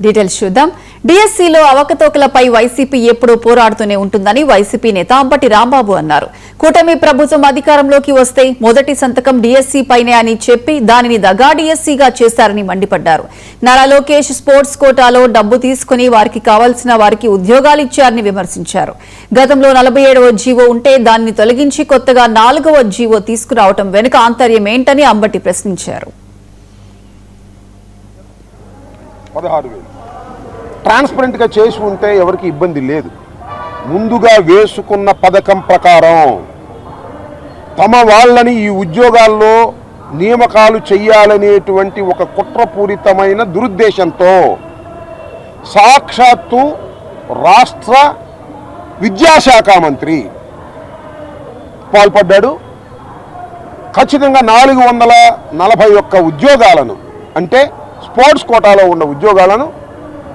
Details చూద్దాం. డిఎస్సీలో అవకతవకలపై YCP ఎప్పుడూ పోరాడుతూనే ఉంటుందని వైసీపీ నేత అంబటి రాంబాబు అన్నారు. కూటమి ప్రభుత్వం అధికారంలోకి వస్తే మొదటి సంతకం డిఎస్సీ పైనే అని చెప్పి దానిని దగా డిఎస్సీగా చేశారని మండిపడ్డారు. నారా లోకేష్ స్పోర్ట్స్ కోటాలో డబ్బు తీసుకుని వారికి కావాల్సిన వారికి ఉద్యోగాలు ఇచ్చారని విమర్శించారు. గతంలో 47వ జీవో ఉంటే దాన్ని తొలగించి కొత్తగా 4వ జీవో తీసుకురావడం వెనుక ఆంతర్యం ఏంటని అంబటి ప్రశ్నించారు. 16,000 ట్రాన్స్పరెంట్గా చేసి ఉంటే ఎవరికి ఇబ్బంది లేదు. ముందుగా వేసుకున్న పథకం ప్రకారం తమ వాళ్ళని ఈ ఉద్యోగాల్లో నియామకాలు చేయాలనేటువంటి ఒక కుట్రపూరితమైన దురుద్దేశంతో సాక్షాత్తు రాష్ట్ర విద్యాశాఖ మంత్రి పాల్పడ్డాడు. ఖచ్చితంగా 441 ఉద్యోగాలను, అంటే స్పోర్ట్స్ కోటాలో ఉన్న ఉద్యోగాలను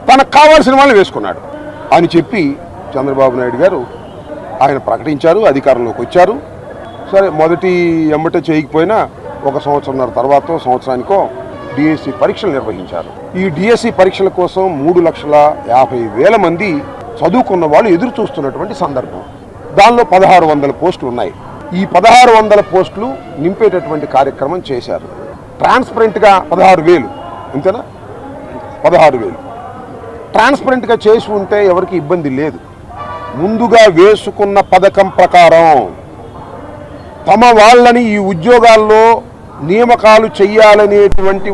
తనకు కావాల్సిన వాళ్ళని వేసుకున్నాడు అని చెప్పి చంద్రబాబు నాయుడు గారు ఆయన ప్రకటించారు. అధికారంలోకి వచ్చారు. సరే, మొదటి ఎంబట చేయకపోయినా 1 సంవత్సరంన్నర తర్వాత సంవత్సరానికో డిఎస్సి పరీక్షలు నిర్వహించారు. ఈ డిఎస్సి పరీక్షల కోసం 3,50,000 మంది చదువుకున్న వాళ్ళు ఎదురు చూస్తున్నటువంటి సందర్భం. దానిలో 1,600 పోస్టులు ఉన్నాయి. ఈ 1,600 పోస్టులు నింపేటటువంటి కార్యక్రమం చేశారు. ట్రాన్స్పరెంట్గా 16,000, అంతేనా? 16,000 ట్రాన్స్పరెంట్గా చేసి ఉంటే ఎవరికి ఇబ్బంది లేదు. ముందుగా వేసుకున్న పథకం ప్రకారం తమ వాళ్ళని ఈ ఉద్యోగాల్లో నియామకాలు చేయాలనేటువంటి